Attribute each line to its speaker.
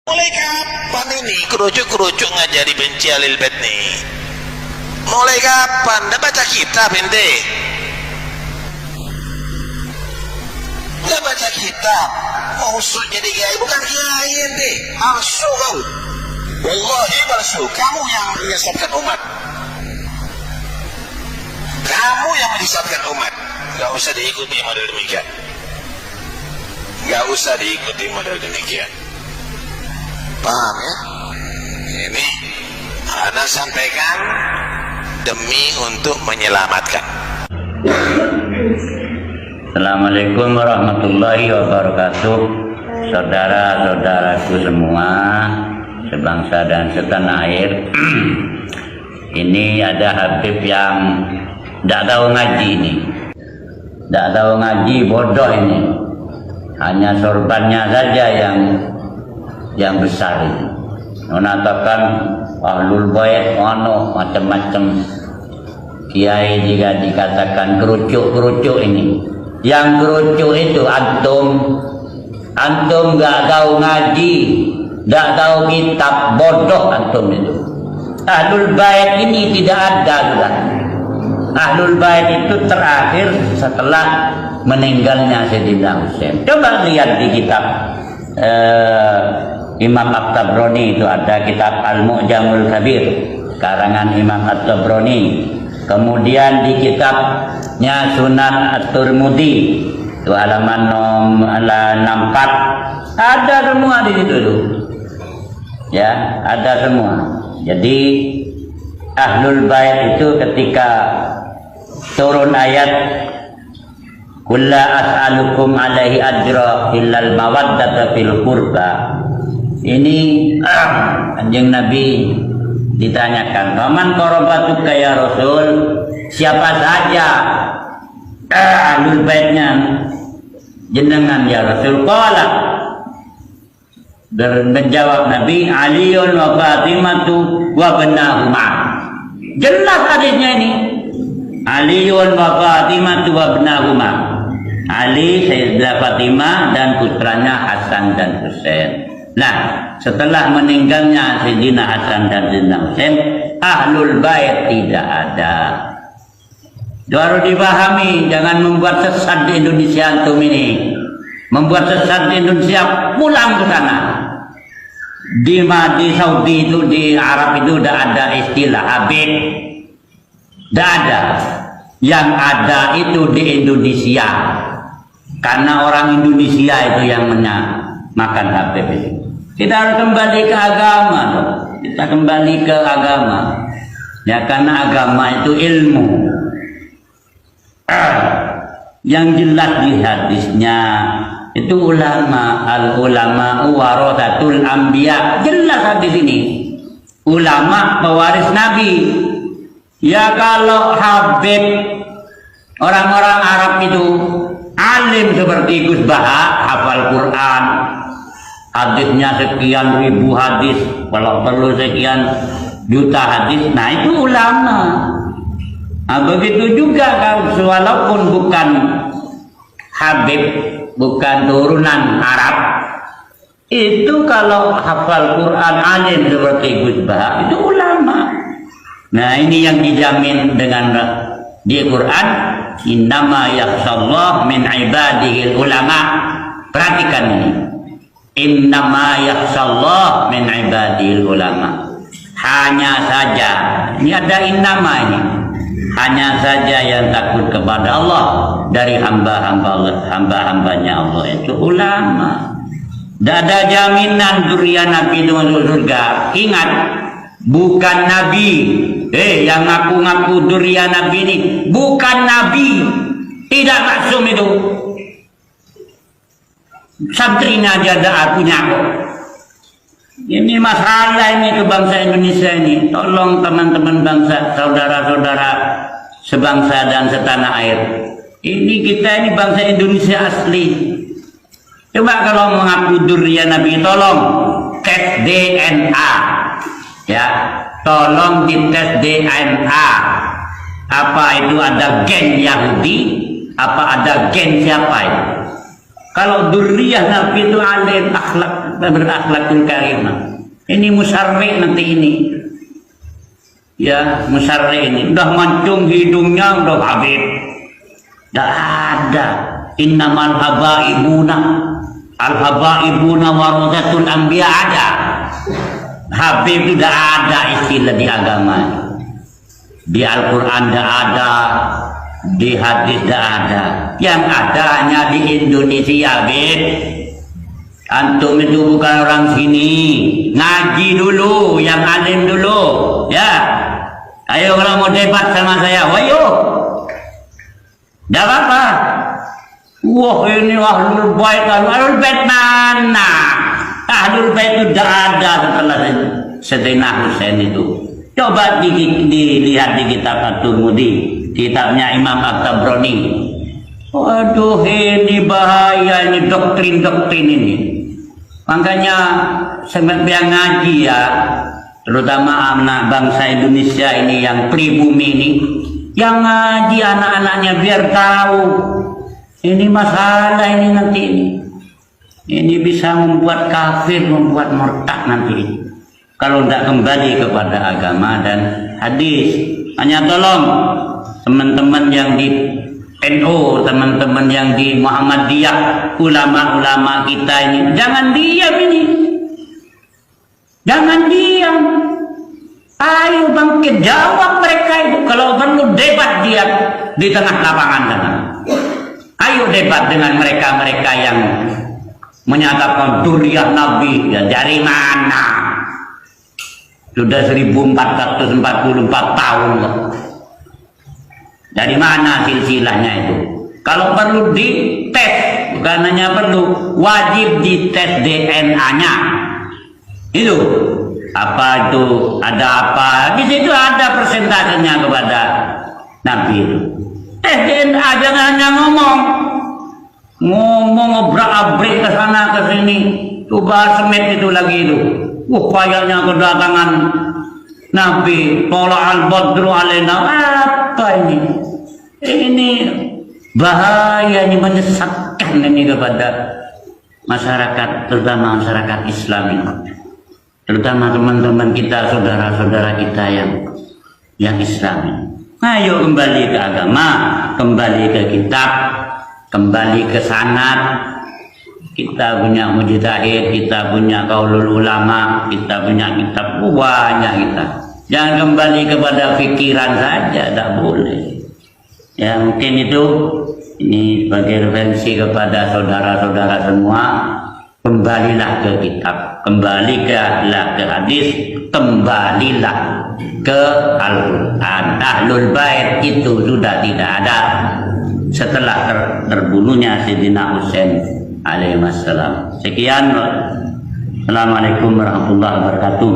Speaker 1: Mulai kapan ini kerucuk-kerucuk ngajari benci alil bait nih? Mulai kapan? Nggak baca kitab ente? Nggak baca kitab? Maksud jadi kiai bukan kiai ente. Palsu kau. Wallahi palsu. Kamu yang menyesatkan umat. Kamu yang menyesatkan umat. Nggak usah diikuti model demikian. Nggak usah diikuti model demikian. Paham ya? Ini Anda sampaikan demi untuk menyelamatkan.
Speaker 2: Assalamualaikum warahmatullahi wabarakatuh. Saudara-saudaraku semua sebangsa dan setanah air. Ini ada Habib yang tidak tahu ngaji ini. Tidak tahu ngaji, bodoh ini. Hanya sorbannya saja yang besar ini. Mengatakan ahlul bait macam-macam. Kiai juga dikatakan kerucuk-kerucuk ini. Yang kerucuk itu antum nggak tahu ngaji, nggak tahu kitab, bodoh antum itu. Ahlul bait ini tidak ada sudah. Ahlul bait itu terakhir setelah meninggalnya Sayyidina Husain. Coba lihat di kitab Imam At-Tabrani, itu ada kitab Al-Mu'jamul Kabir karangan Imam At-Tabrani. Kemudian di kitabnya Sunan At-Tirmidzi itu halaman 64 ada semua di situ tuh. Ya, ada semua. Jadi Ahlul Bait itu ketika turun ayat Kulla as'alukum alaihi ajra illal mawaddata fil qurba. Ini Kanjeng Nabi ditanyakan, "Waman qarabatuka ya Rasul?" Siapa saja ahlul baitnya jenengan ya Rasul? Qala, menjawab Nabi, Aliun wa Fatimatu wa benahuma. Jelas hadisnya ini. Aliun wa Fatimatu wa benahuma. Ali, Sayyidah Fatimah dan putranya Hasan dan Husain. Nah, setelah meninggalnya Sayyidina Hasan dan Sayyidina Husain, Ahlul Bait tidak ada. Itu harus dipahami, jangan membuat sesat di Indonesia antum ini. Membuat sesat di Indonesia, pulang ke sana. Di Saudi itu, di Arab itu udah ada istilah Habib. Tidak ada. Yang ada itu di Indonesia. Karena orang Indonesia itu yang makan Habib itu. Kita harus kembali ke agama. Kita kembali ke agama. Ya, karena agama itu ilmu. Yang jelas di hadisnya itu ulama, al-ulama warathatul anbiya. Jelas hadis ini. Ulama pewaris Nabi. Ya, kalau Habib, orang-orang Arab itu alim seperti Gus Baha, hafal Quran, hadisnya sekian ribu hadis, kalau perlu sekian juta hadis, nah itu ulama. Nah, begitu juga kalau walaupun bukan Habib, bukan turunan Arab, itu kalau hafal Quran alim seperti Gus Baha, itu ulama. Nah, ini yang dijamin dengan di Quran, innama yakhshallah min ibadihil ulama. Perhatikan ini. Innama yakhshallah min ibadihil ulama. Hanya saja, ini ada innama ini. Hanya saja yang takut kepada Allah dari hamba-hambanya Allah itu ulama. Tidak ada jaminan zuriat Nabi itu masuk surga. Ingat, bukan Nabi. Yang ngaku-ngaku zuriat Nabi ini bukan Nabi. Tidak maksum itu. Santrinya aja ada punya kok. Ini masalah ini ke bangsa Indonesia ini. Tolong teman-teman bangsa, saudara-saudara sebangsa dan setanah air. Ini kita ini bangsa Indonesia asli. Coba kalau mengaku zuriat Nabi, tolong tes DNA. Ya, tolong dites DNA. Apa itu ada gen Yahudi? Apa ada gen siapa itu? Kalau dzurriyyah Nabi itu alim, akhlak berakhlakul karimah. Ini musyarri nanti ini. Ya, musyarri ini udah mancung hidungnya udah habib. Tidak ada. Innamal habaibuna al-habaibuna warathatul anbiya ada. Habib itu tidak ada istilah di agama. Di Al-Quran tidak ada, di hadis tidak ada. Yang ada hanya di Indonesia, Habib. Antum itu bukan orang sini. Ngaji dulu, yang alim dulu. Ya. Ayo kalau mau debat sama saya, ayo. Tidak apa-apa. Wah, ini ahlul bait. Ahlul bait mana? Ahlul bait itu tidak ada setelah Sayyidina Husain itu. Coba dilihat di kitab At-Tirmidzi, kitabnya Imam At-Tabrani. Waduh, ini bahaya, ini doktrin-doktrin ini. Makanya sangat biang ngaji ya, terutama anak bangsa Indonesia ini yang pribumi ini, yang ngaji anak-anaknya biar tahu ini masalah ini nanti ini. Ini bisa membuat kafir, membuat murtad nanti kalau tidak kembali kepada agama dan hadis. Hanya tolong teman-teman yang di NU, teman-teman yang di Muhammadiyah, ulama-ulama kita ini jangan diam ini, jangan diam. Ayo bangkit, jawab mereka itu. Kalau perlu debat dia di tengah lapangan sana. Ayo debat dengan mereka-mereka yang menyatakan duriah Nabi, ya dari mana? Sudah 1444 tahun loh. Dari mana silsilahnya itu? Kalau perlu dites, bukan hanya perlu, wajib dites DNA-nya. Itu apa itu? Ada apa? Di situ ada persentasenya kepada Nabi itu. Tes DNA, jangan hanya ngomong obrak-abrik ke sana ke sini. Coba semet itu lagi itu. Kayaknya kedatangan Nabi Tola al-Badru alaina. Apa ini? Ini bahaya, ini menyesatkan ini kepada masyarakat, terutama masyarakat Islam ini. Terutama teman-teman kita, saudara-saudara kita yang Islam ini. Ayo kembali ke agama, kembali ke kitab, kembali ke sanad. Kita punya mujtahid, kita punya qaulul ulama, kita punya kitab banyak kita. Jangan kembali kepada pikiran saja, tidak boleh. Ya mungkin itu ini sebagai referensi kepada saudara-saudara semua. Kembalilah ke kitab, kembalilah ke hadis, kembalilah ke Al-Quran. Ahlul bait itu sudah tidak ada setelah terbunuhnya Sayyidina Husain alaihi wassalam. Sekian. Assalamualaikum warahmatullahi wabarakatuh.